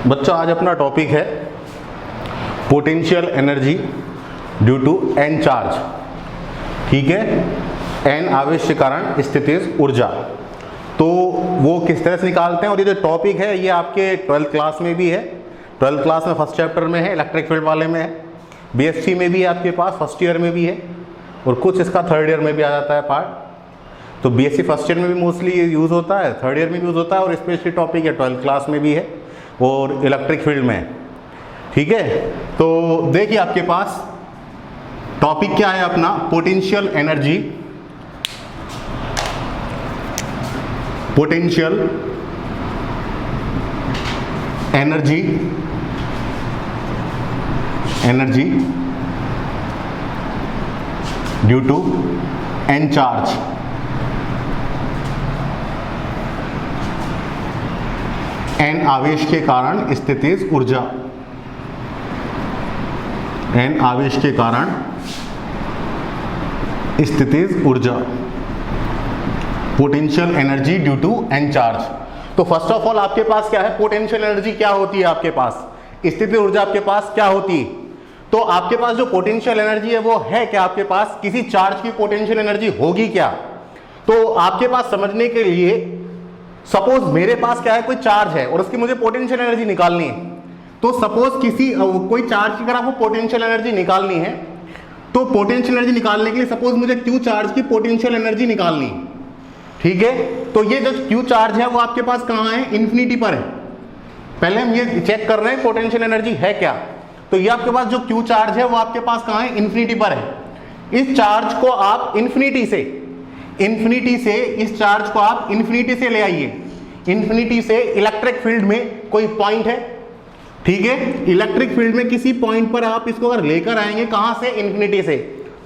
बच्चों आज अपना टॉपिक है potential energy due to n charge. ठीक है, एन आवेश के कारण स्थितिज ऊर्जा। तो वो किस तरह से निकालते हैं, और ये जो टॉपिक है ये आपके 12th क्लास में भी है। 12th क्लास में फर्स्ट चैप्टर में है, इलेक्ट्रिक फील्ड वाले में है, बीएससी में भी है आपके पास, फर्स्ट ईयर में भी है, और कुछ इसका थर्ड ईयर में भी आ जाता है पार्ट। तो बीएससी फर्स्ट ईयर में भी मोस्टली यूज़ होता है, थर्ड ईयर में भी यूज़ होता है, और स्पेशली टॉपिक है 12th क्लास में भी है और इलेक्ट्रिक फील्ड में है। ठीक है, तो देखिए आपके पास टॉपिक क्या है अपना, potential energy. Potential energy due to n charge. N आवेश के कारण स्थितिज ऊर्जा। एन आवेश के कारण स्थितिज ऊर्जा, potential energy due to n charge. तो फर्स्ट ऑफ ऑल आपके पास क्या है, पोटेंशियल एनर्जी क्या होती है आपके पास, स्थितिज ऊर्जा आपके पास क्या होती है। तो आपके पास जो पोटेंशियल एनर्जी है वो है क्या, आपके पास किसी चार्ज की पोटेंशियल एनर्जी होगी क्या। तो आपके पास समझने के लिए सपोज मेरे पास क्या है, कोई चार्ज है और उसकी मुझे पोटेंशियल एनर्जी निकालनी है। तो सपोज किसी कोई चार्ज की अगर आपको पोटेंशियल एनर्जी निकालनी है, तो पोटेंशियल एनर्जी निकालने के लिए सपोज मुझे क्यू चार्ज की पोटेंशियल एनर्जी निकालनी है। ठीक है, तो ये जो क्यू चार्ज है वो आपके पास कहाँ है, इन्फिनिटी पर है। पहले हम ये चेक कर रहे हैं पोटेंशियल एनर्जी है क्या। तो ये आपके पास जो क्यू चार्ज है वो आपके पास कहाँ है, इन्फिनिटी पर है। इस चार्ज को आप इन्फिनिटी से इस चार्ज को आप इन्फिनिटी से ले आइए। इन्फिनिटी से इलेक्ट्रिक फील्ड में कोई पॉइंट है, ठीक है, इलेक्ट्रिक फील्ड में किसी पॉइंट पर आप इसको अगर लेकर आएंगे, कहां से, इन्फिनिटी से,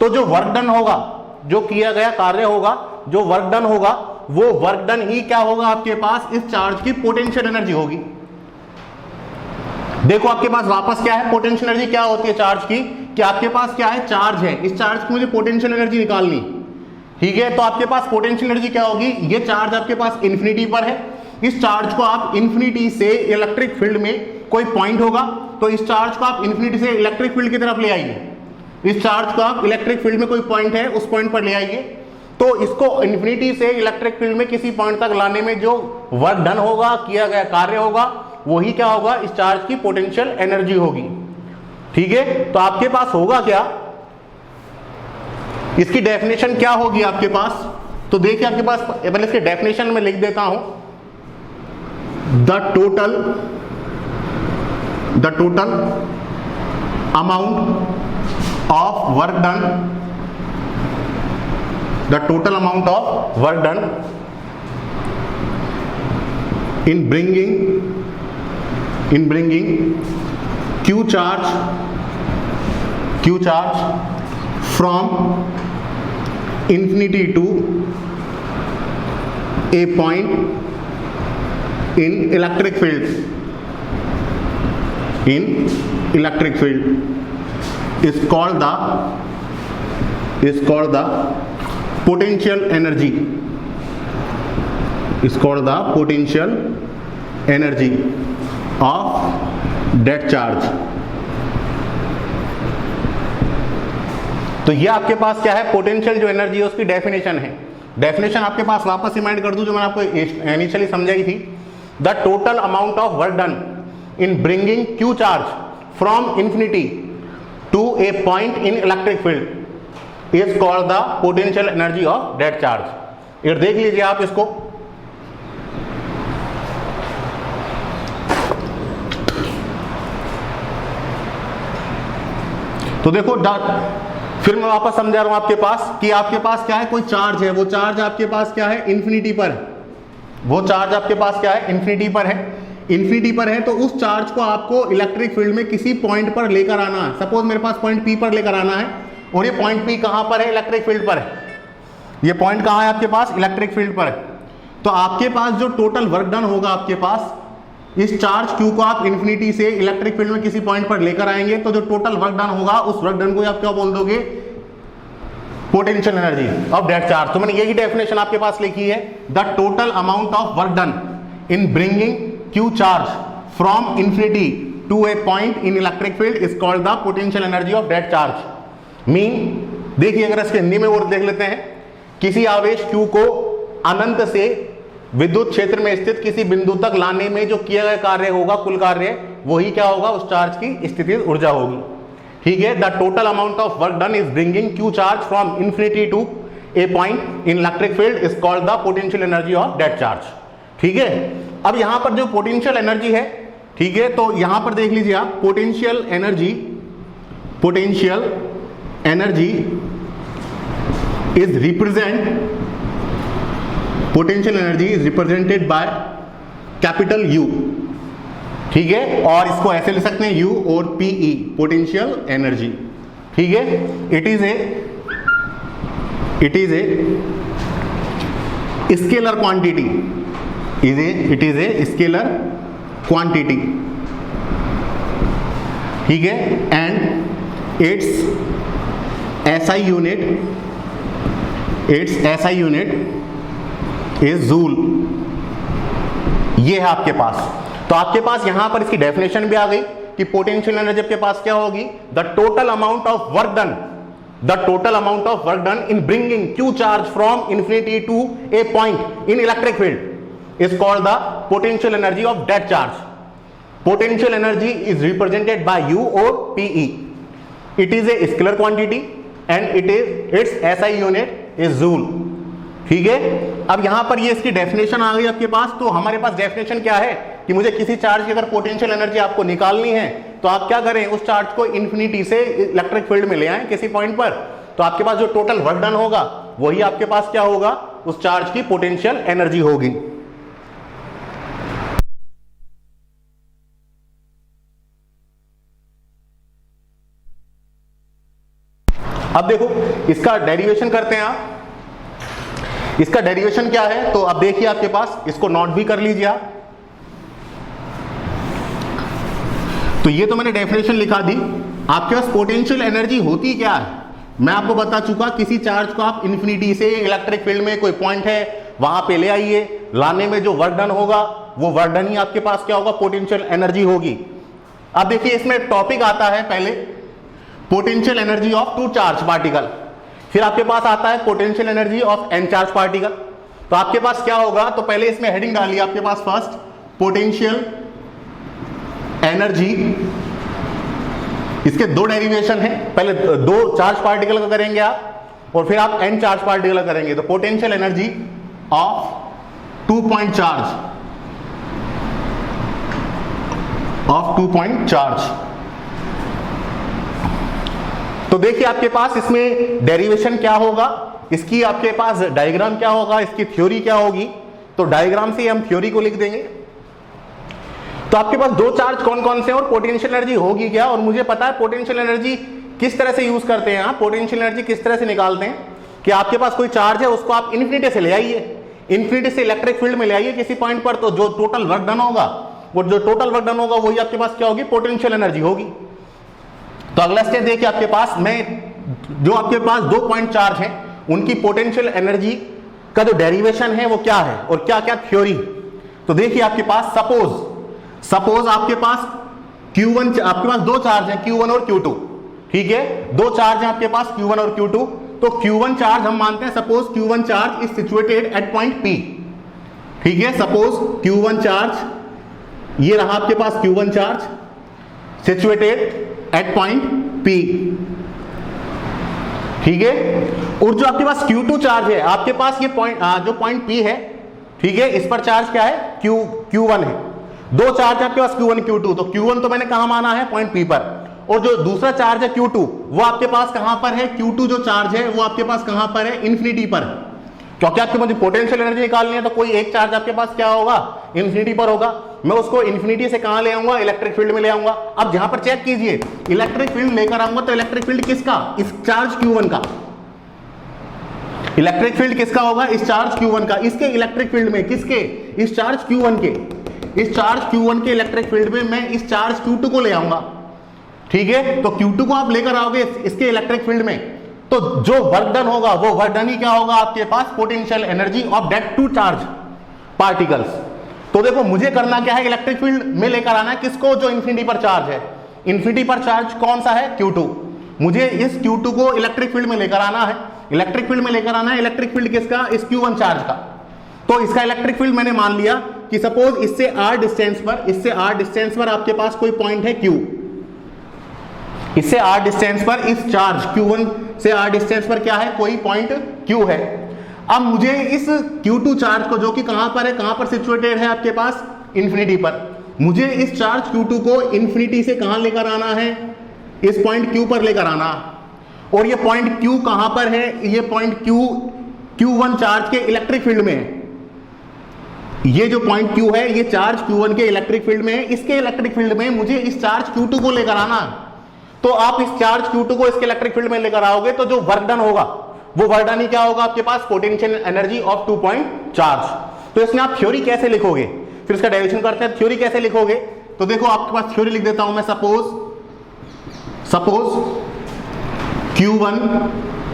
तो जो वर्क डन होगा, जो किया गया कार्य होगा, जो वर्क डन होगा, वो वर्क डन ही क्या होगा आपके पास, इस चार्ज की पोटेंशियल एनर्जी होगी। देखो आपके पास वापस क्या है, पोटेंशियल एनर्जी क्या होती है चार्ज की, कि आपके पास क्या है, चार्ज है, इस चार्ज की मुझे पोटेंशियल एनर्जी निकालनी। ठीक है, तो आपके पास पोटेंशियल एनर्जी क्या होगी, ये चार्ज आपके पास इन्फिनिटी पर है, इस चार्ज को आप इन्फिनिटी से इलेक्ट्रिक फील्ड में कोई पॉइंट होगा, तो इस चार्ज को आप इन्फिनिटी से इलेक्ट्रिक फील्ड की तरफ ले आइए। इस चार्ज को आप इलेक्ट्रिक फील्ड में कोई पॉइंट है, उस पॉइंट पर ले आइए। तो इसको इन्फिनिटी से इलेक्ट्रिक फील्ड में किसी पॉइंट तक लाने में जो वर्क डन होगा, किया गया कार्य होगा, वही क्या होगा, इस चार्ज की पोटेंशियल एनर्जी होगी। ठीक है, तो आपके पास होगा क्या, इसकी डेफिनेशन क्या होगी आपके पास। तो देखिए आपके पास पहले इसकी डेफिनेशन में लिख देता हूं, the total amount of work done, the total amount of work done in bringing Q charge from infinity to a point in electric field is called the potential energy, is called the potential energy of that charge। तो ये आपके पास क्या है, potential जो energy है उसकी definition है। डेफिनेशन आपके पास वापस रिमाइंड कर दूं जो मैंने आपको इनिशियली समझाई थी, the total amount of work done in bringing q charge from infinity to a point in electric field is called the potential energy of that charge. ये देख लीजिए आप इसको, तो देखो फिर मैं वापस समझा रहा हूं आपके पास कि आपके पास क्या है, कोई चार्ज है, वो चार्ज आपके पास क्या है, इन्फिनिटी पर, वो चार्ज आपके पास क्या है, इन्फिनिटी पर है। इन्फिनिटी पर है तो उस चार्ज को आपको इलेक्ट्रिक फील्ड में किसी पॉइंट पर लेकर आना है। सपोज मेरे पास पॉइंट पी पर लेकर आना है, और ये पॉइंट पी कहां पर है, इलेक्ट्रिक फील्ड पर है। ये पॉइंट कहां है आपके पास, इलेक्ट्रिक फील्ड पर है। तो आपके पास जो टोटल वर्क डन होगा आपके पास, इस चार्ज क्यू को आप इन्फिनिटी से इलेक्ट्रिक फील्ड में किसी पॉइंट पर लेकर आएंगे, तो जो टोटल वर्क डन होगा उस वर्क डन को आप क्या बोल दोगे, potential energy of that charge. तो मैंने यही डेफिनेशन आपके पास लिखी है, the total amount of work done in bringing q charge from infinity to a point in electric field is called the potential energy of that charge. Mean देखिए, अगर इसके हिंदी में और देख लेते हैं, किसी आवेश Q को अनंत से विद्युत क्षेत्र में स्थित किसी बिंदु तक लाने में जो किया गया कार्य होगा, कुल कार्य, वही क्या होगा, उस चार्ज की स्थितिज ऊर्जा होगी। ठीक है, the total amount of work done is bringing Q charge from infinity to a point in electric field is called the potential energy of that charge. ठीक है, अब यहां पर जो पोटेंशियल एनर्जी है, ठीक है, तो यहां पर देख लीजिए आप, potential energy is represented by capital U। ठीक है, और इसको ऐसे लिख सकते हैं U और PE, पोटेंशियल एनर्जी। ठीक है, it is a scalar quantity, it is a scalar quantity. ठीक है, and its SI unit is joule. ये है आपके पास। तो आपके पास यहां पर इसकी डेफिनेशन भी आ गई कि पोटेंशियल एनर्जी आपके पास क्या होगी, the total amount of work done in bringing Q charge from infinity to a point in electric field is called the potential energy of that charge. Potential energy is represented by U और PE। It is a scalar quantity and its SI unit is joule. ठीक है, अब यहां पर ये इसकी definition आ गई आपके पास। तो हमारे पास डेफिनेशन क्या है कि मुझे किसी चार्ज की अगर पोटेंशियल एनर्जी आपको निकालनी है, तो आप क्या करें, उस चार्ज को इंफिनिटी से इलेक्ट्रिक फील्ड में ले आए किसी पॉइंट पर, तो आपके पास जो टोटल वर्क डन होगा वही आपके पास क्या होगा, उस चार्ज की पोटेंशियल एनर्जी होगी। अब देखो इसका डेरिवेशन करते हैं आप। इसका डेरिवेशन क्या है, तो अब देखिए आपके पास, इसको नोट भी कर लीजिए आप। तो ये तो मैंने डेफिनेशन लिखा दी। आपके पास पोटेंशियल एनर्जी होती क्या है, मैं आपको बता चुका। किसी चार्ज को आप इंफिनिटी से इलेक्ट्रिक फील्ड में कोई पॉइंट है वहां पे ले आइए, लाने में जो वर्क डन होगा वो वर्क डन ही आपके पास क्या होगा, पोटेंशियल एनर्जी होगी। अब देखिए इसमें टॉपिक आता है पहले potential energy of two charge particle, फिर आपके पास आता है potential energy of n charge particle. तो आपके पास क्या होगा, तो पहले इसमें हेडिंग डालिए आपके पास, फर्स्ट पोटेंशियल एनर्जी। इसके दो डेरिवेशन है, पहले दो चार्ज पार्टिकल का करेंगे आप और फिर आप n चार्ज पार्टिकल का करेंगे। तो potential energy of 2 point charge. तो देखिए आपके पास इसमें डेरिवेशन क्या होगा, इसकी आपके पास डायग्राम क्या होगा, इसकी थ्योरी क्या होगी। तो डायग्राम से हम थ्योरी को लिख देंगे। तो आपके पास दो चार्ज कौन कौन से हैं और पोटेंशियल एनर्जी होगी क्या, और मुझे पता है पोटेंशियल एनर्जी किस तरह से यूज करते हैं आप, पोटेंशियल एनर्जी किस तरह से निकालते हैं कि आपके पास कोई चार्ज है, उसको आप इन्फिनिटी से ले आइए, इन्फिनिटी से इलेक्ट्रिक फील्ड में ले आइए किसी पॉइंट पर, तो जो टोटल वर्क डन होगा, वो जो टोटल वर्क डन होगा वही आपके पास क्या होगी, पोटेंशियल एनर्जी होगी। तो अगला स्टेप देखिए आपके पास, मैं जो आपके पास 2 पॉइंट चार्ज हैं उनकी पोटेंशियल एनर्जी का जो डेरिवेशन है वो क्या है और क्या क्या थ्योरी। तो देखिए आपके पास सपोज आपके पास Q1, आपके पास दो चार्ज हैं Q1 और Q2। ठीक है, दो चार्ज हैं आपके पास Q1 और Q2। तो Q1 चार्ज हम मानते हैं, suppose Q1 charge is situated at point P। ठीक है, सपोज Q1 चार्ज, ये रहा आपके पास Q1 charge situated at point P। ठीक है, और जो आपके पास Q2 चार्ज है, आपके पास ये पॉइंट जो पॉइंट P है, ठीक है, इस पर चार्ज क्या है, Q1 है। दो चार्ज है आपके पास Q1 Q2। तो Q1 तो मैंने कहां माना है, पॉइंट P पर, और जो दूसरा चार्ज है Q2 वो आपके पास कहां पर है, Q2 जो चार्ज है वो आपके पास कहां पर है, इन्फिनिटी पर। क्योंकि आपके मुझे पोटेंशियल एनर्जी निकालनी है तो कोई एक चार्ज आपके पास क्या होगा, इन्फिनिटी पर होगा। मैं उसको इन्फिनिटी से कहां ले आऊंगा, इलेक्ट्रिक फील्ड में ले आऊंगा। अब जहां पर चेक कीजिए, इलेक्ट्रिक फील्ड लेकर आऊंगा तो इलेक्ट्रिक फील्ड किसका, इस चार्ज Q1 का। इलेक्ट्रिक फील्ड किसका होगा, इस चार्ज Q1 का। इसके इलेक्ट्रिक फील्ड में किसके, इस चार्ज Q1 के, इस चार्ज Q1 के इलेक्ट्रिक फील्ड में मैं इस चार्ज Q2 को ले आऊंगा। ठीक है, तो Q2 को आप लेकर आओगे इसके इलेक्ट्रिक फील्ड में, तो जो वर्क डन होगा वो वर्क डन ही क्या होगा आपके पास, potential energy of that two charge particles. तो देखो मुझे करना क्या है, इलेक्ट्रिक फील्ड में लेकर आना है किसको, जो इन्फिनिटी पर चार्ज है। इन्फिनिटी पर चार्ज कौन सा है, Q2। मुझे इस Q2 को इलेक्ट्रिक फील्ड में लेकर आना है, इलेक्ट्रिक फील्ड में लेकर आना है। इलेक्ट्रिक फील्ड किसका, इस Q1 चार्ज का। तो इसका इलेक्ट्रिक फील्ड मैंने मान लिया कि सपोज इससे r डिस्टेंस पर आपके पास कोई पॉइंट है Q, इससे r डिस्टेंस पर इस चार्ज Q1 से r डिस्टेंस पर क्या है, कोई पॉइंट Q है। अब मुझे इस Q2 चार्ज को, जो कि कहां पर है, कहां पर सिचुएटेड है आपके पास, इन्फिनिटी पर, मुझे इस चार्ज Q2 को इन्फिनिटी से कहां लेकर आना है, इस पॉइंट Q पर लेकर आना। और ये पॉइंट Q कहां पर है, ये पॉइंट Q1 चार्ज के इलेक्ट्रिक फील्ड में है। ये जो पॉइंट Q है ये चार्ज Q1 के इलेक्ट्रिक फील्ड में है, इसके इलेक्ट्रिक फील्ड में मुझे इस चार्ज Q2 को लेकर आना। तो आप इस चार्ज Q2 को इसके इलेक्ट्रिक फील्ड में लेकर आओगे तो जो वर्क डन होगा वो वर्क डन ही क्या होगा आपके पास, potential energy of 2 point charge. तो इसमें आप थ्योरी कैसे लिखोगे, फिर इसका डेरिवेशन करते हैं, थ्योरी कैसे लिखोगे। तो देखो आपके पास थ्योरी लिख देता हूं मैं, suppose Q1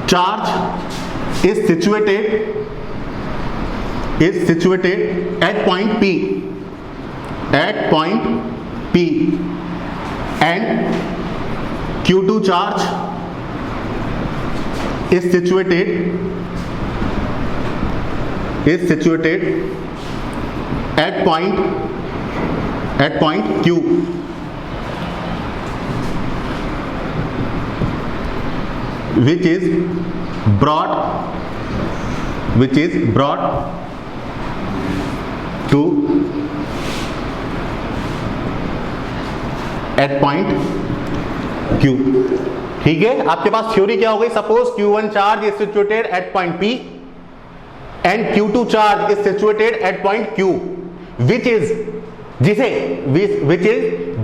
charge is situated at point P and Q2 charge is situated at point Q, which is brought to at point Q। ठीक है, आपके पास थ्योरी क्या हो गई, suppose Q1 charge is situated at point P and Q2 charge is situated at point Q, which is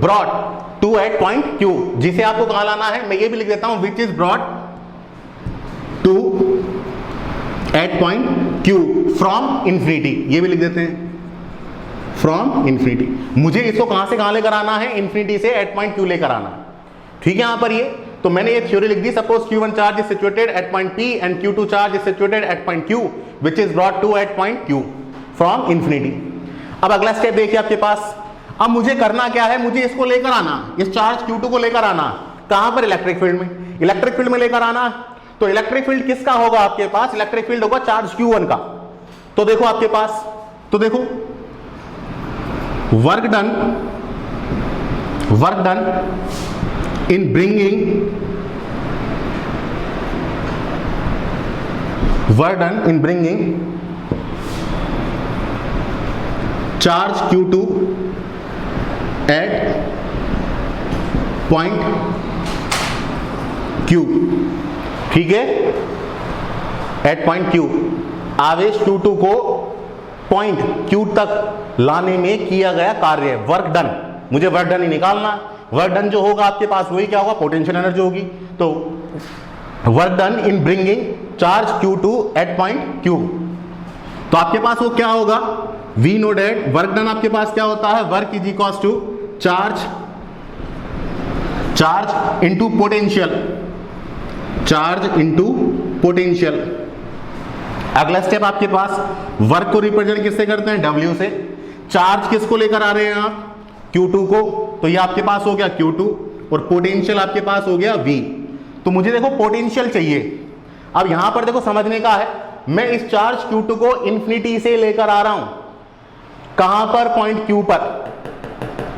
brought to at point Q, जिसे आपको कहां लाना है, मैं ये भी लिख देता हूं, which is brought to at point Q from infinity, ये भी लिख देते हैं, फ्रॉम इन्फिनिटी। मुझे इसको कहां से कहां लेकर आना है, इन्फिनिटी से एट पॉइंट Q लेकर आना। ठीक है, यहां पर ये तो मैंने ये थ्योरी लिख दी, suppose Q1 charge is situated at point P and Q2 charge is situated at point Q, which is brought to at point Q from infinity. अब अगला स्टेप देखिए आपके पास, अब मुझे करना क्या है, मुझे इसको लेकर आना, इस चार्ज Q2 को लेकर आना, कहां पर, इलेक्ट्रिक फील्ड में। इलेक्ट्रिक फील्ड में लेकर आना, तो इलेक्ट्रिक फील्ड किसका होगा आपके पास, इलेक्ट्रिक फील्ड होगा चार्ज Q1 का। तो देखो आपके पास, तो देखो work done in bringing charge Q2 at point Q। ठीक है, एट पॉइंट Q, आवेश Q2 को पॉइंट Q तक लाने में किया गया कार्य, वर्क डन। मुझे वर्क डन ही निकालना, वर्क डन जो होगा आपके पास वही क्या होगा, पोटेंशियल एनर्जी होगी। तो work done in bringing charge Q2 at point Q, तो आपके पास वो क्या होगा, we know that work done आपके पास क्या होता है, work is equal to charge into potential. अगला स्टेप आपके पास, वर्क को रिप्रेजेंट किससे करते हैं, W से। चार्ज किसको लेकर आ रहे हैं आप, Q2 को, तो ये आपके पास हो गया Q2 और पोटेंशियल आपके पास हो गया V। तो मुझे देखो पोटेंशियल चाहिए। अब यहां पर देखो समझने का है, मैं इस चार्ज Q2 को इन्फिनिटी से लेकर आ रहा हूं, कहां पर, पॉइंट Q पर।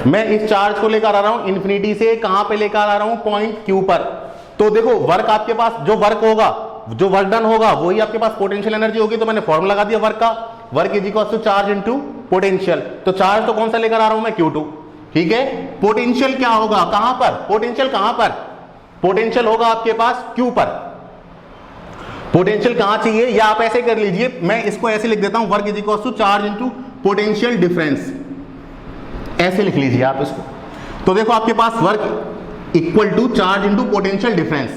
मैं इस चार्ज को लेकर आ रहा हूं इन्फिनिटी से, कहां पे लेकर आ रहा हूं, पॉइंट Q पर। तो देखो वर्क आपके पास, जो वर्क होगा, जो वर्क डन होगा वही आपके पास पोटेंशियल एनर्जी होगी। तो मैंने फॉर्मूला लगा दिया वर्क का, work is equal to charge into potential. तो चार्ज तो कौन सा लेकर आ रहा हूं मैं, Q2। ठीक है, पोटेंशियल क्या होगा, कहां पर, पोटेंशियल कहां पर, पोटेंशियल होगा आपके पास Q पर। पोटेंशियल कहां चाहिए, या आप ऐसे कर लीजिए, मैं इसको ऐसे लिख देता हूं, work is equal to charge into potential difference, ऐसे लिख लीजिए आप इसको। तो देखो आपके पास work equal to charge into potential difference.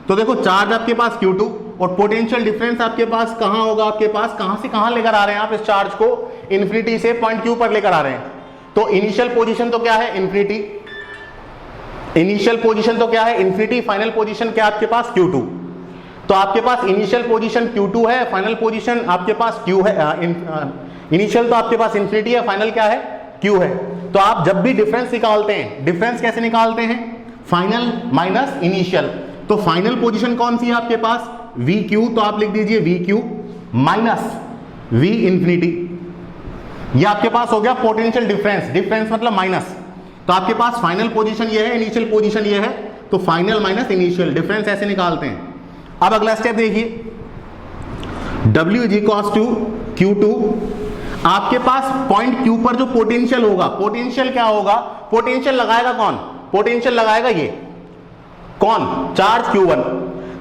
तो देखो चार्ज आपके पास Q2 और पोटेंशियल डिफरेंस आपके पास कहां होगा, आपके पास कहां से कहां लेकर आ रहे हैं आप इस चार्ज को, इन्फिनिटी से पॉइंट Q पर लेकर आ रहे हैं। तो इनिशियल पोजीशन तो क्या है, इन्फिनिटी। इनिशियल पोजीशन तो क्या है, इन्फिनिटी। फाइनल पोजीशन क्या है आपके पास, Q2। तो आपके पास इनिशियल पोजीशन Q2 है, फाइनल पोजीशन आपके पास Q है, इनिशियल तो आपके पास इंफिनिटी है, फाइनल क्या है, Q है। तो आप जब भी डिफरेंस निकालते हैं, डिफरेंस कैसे निकालते हैं, फाइनल माइनस इनिशियल। तो फाइनल पोजीशन कौन सी है आपके पास, VQ, तो आप लिख दीजिए VQ माइनस V इंफिनिटी। ये आपके पास हो गया पोटेंशियल डिफरेंस, डिफरेंस मतलब माइनस। तो आपके पास फाइनल पोजीशन ये है, इनिशियल पोजीशन ये है, तो फाइनल माइनस इनिशियल, डिफरेंस ऐसे निकालते हैं। अब अगला स्टेप देखिए, W is equals to Q2। आपके पास पॉइंट Q पर जो पोटेंशियल होगा, पोटेंशियल क्या होगा, पोटेंशियल लगाएगा कौन, पोटेंशियल लगाएगा ये कौन, चार्ज Q1।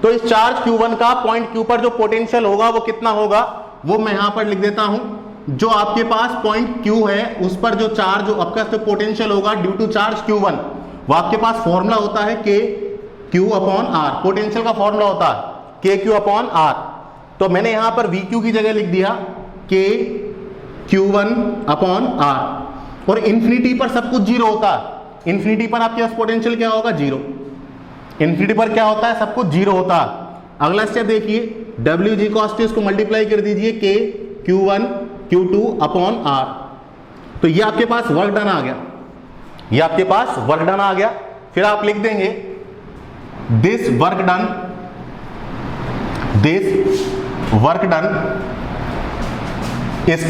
तो इस चार्ज Q1 का पॉइंट Q पर जो पोटेंशियल होगा वो कितना होगा, वो मैं यहां पर लिख देता हूं। जो आपके पास पॉइंट Q है उस पर जो चार्ज, जो आपका जो पोटेंशियल होगा ड्यू टू चार्ज Q1, वो आपके पास फॉर्मूला होता है KQ अपॉन R। पोटेंशियल का फॉर्मूला होता है KQ अपॉन R। तो मैंने यहां पर VQ की जगह लिख दिया KQ1 अपॉन R। और इंफिनिटी पर सब कुछ जीरो होता है, इंफिनिटी पर आपके पास पोटेंशियल क्या होगा, जीरो। इंफिनिटी पर क्या होता है, सब कुछ जीरो होता है। अगला स्टेप देखिए, W जी कॉस्ट इसको मल्टीप्लाई कर दीजिए KQ1 Q2 अपॉन R। तो ये आपके पास वर्क डन आ गया, ये आपके पास वर्क डन आ गया। फिर आप लिख देंगे this work done, this work done is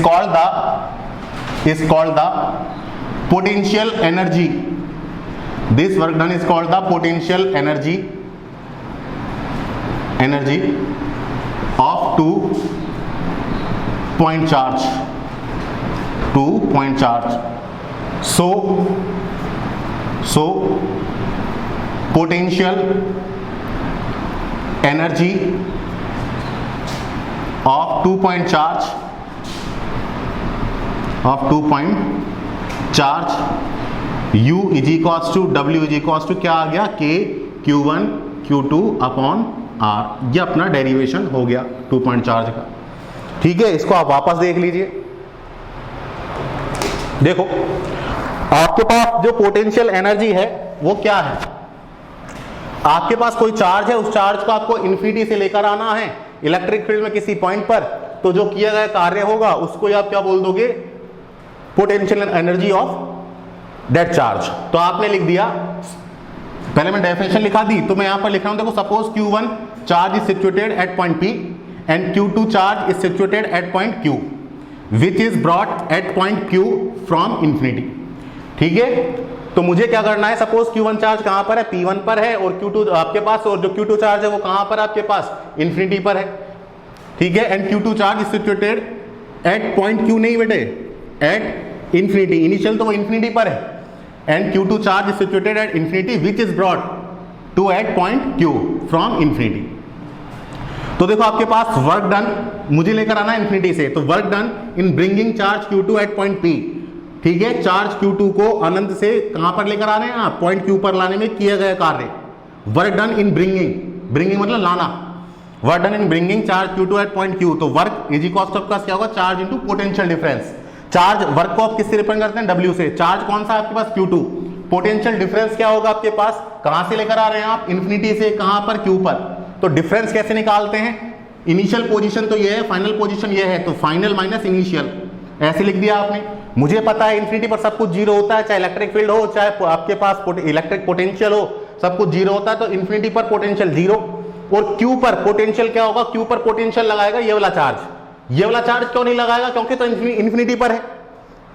called the potential energy. This work done is called the potential energy of 2 point charge, 2 point charge. So potential energy of 2 point charge, of 2 point charge, U is equals to W is equals to क्या आ गया, KQ1 Q2 upon R। ये अपना derivation हो गया 2 point charge का। ठीक है, इसको आप वापस देख लीजिए। देखो आपके पास जो पोटेंशियल एनर्जी है वो क्या है, आपके पास कोई चार्ज है, उस चार्ज को आपको इन्फिनिटी से लेकर आना है इलेक्ट्रिक फील्ड में किसी पॉइंट पर। तो जो किया गया कार्य होगा उसको आप क्या बोल दोगे, potential energy of that charge. तो आपने लिख दिया, पहले मैं डेफिनेशन लिखा दी, तो मैं यहां पर लिख रहा हूं, देखो suppose Q1 charge is situated at point P and Q2 charge is situated at point Q which is brought at point Q from infinity. ठीक है, तो मुझे क्या करना है, सपोज Q1 चार्ज कहां पर है, P1 पर है, और Q2 आपके पास, और जो Q2 चार्ज है वो कहां पर आपके पास, इंफिनिटी पर है। ठीक है, and Q2 charge is situated at point Q, नहीं बेटे, एट इंफिनिटी, इनिशियल तो वो इंफिनिटी पर है, and Q2 charge is situated at infinity which is brought to at point Q from infinity. तो देखो आपके पास वर्क डन मुझे लेकर आना है इंफिनिटी से, तो work done in bringing charge Q2 at point P। ठीक है, चार्ज Q2 को अनंत से कहां पर लेकर आ रहे हैं आप, पॉइंट Q पर लाने में किया गया कार्य। Work done in bringing, bringing मतलब लाना, work done in bringing charge Q2 at point Q। तो वर्क इज इक्वल्स टू आपका क्या होगा, charge into potential difference. Charge work को आप किससे रिप्रेजेंट करते हैं, W से। चार्ज कौन सा आपके पास, Q2। पोटेंशियल डिफरेंस क्या होगा आपके पास, कहां से लेकर आ रहे हैं आप, इंफिनिटी से, कहां पर, Q पर। तो डिफरेंस कैसे निकालते हैं, इनिशियल पोजीशन तो ये है, फाइनल पोजीशन ये है, तो फाइनल माइनस इनिशियल, ऐसे लिख दिया आपने। मुझे पता है इंफिनिटी पर सब कुछ जीरो होता है, चाहे इलेक्ट्रिक फील्ड हो, चाहे आपके पास इलेक्ट्रिक पोटेंशियल हो, सब कुछ जीरो होता है। तो इंफिनिटी पर पोटेंशियल जीरो, और Q पर पोटेंशियल क्या होगा, Q पर पोटेंशियल लगाएगा ये वाला चार्ज। ये वाला चार्ज क्यों नहीं लगाएगा, क्योंकि तो इंफिनिटी पर है,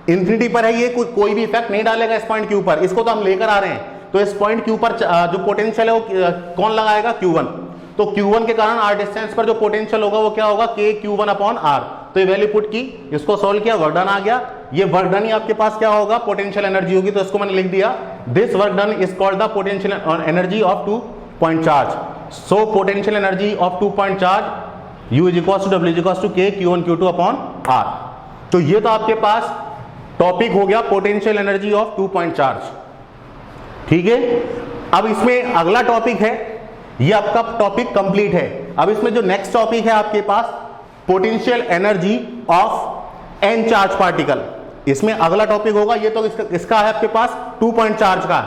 इंफिनिटी पर है, ये कोई भी इफेक्ट नहीं डालेगा इस पॉइंट Q पर, इसको तो हम लेकर आ रहे हैं। तो इस पॉइंट Q पर जो पोटेंशियल है वो कौन लगाएगा, Q1। तो Q1 के कारण R डिस्टेंस पर जो पोटेंशियल होगा वो क्या होगा, KQ1 अपॉन R। तो ये वैल्यू पुट की, इसको सॉल्व किया, वर्क डन आ गया। ये वर्क डन ही आपके पास क्या होगा, पोटेंशियल एनर्जी होगी। तो इसको मैंने लिख दिया, this work done is called the potential energy of 2 point charge. So potential energy of 2 point charge U is equals to W is equals to KQ1 Q2 upon R। तो ये तो आपके पास टॉपिक हो गया potential energy of 2 point charge. ठीक है, अब इसमें अगला टॉपिक है, ये आपका टॉपिक कंप्लीट है। अब इसमें जो नेक्स्ट टॉपिक है आपके पास, potential energy of n charge particle. इसमें अगला टॉपिक होगा, ये तो इसका है आपके पास 2 पॉइंट चार्ज का,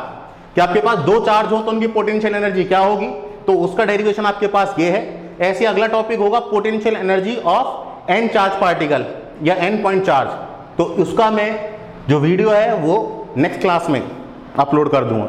कि आपके पास 2 चार्ज हो तो उनकी पोटेंशियल एनर्जी क्या होगी, तो उसका डेरिवेशन आपके पास ये है। ऐसे अगला टॉपिक होगा potential energy of n charge particle. या n पॉइंट चार्ज, तो उसका मैं जो वीडियो है वो नेक्स्ट क्लास में अपलोड कर दूंगा।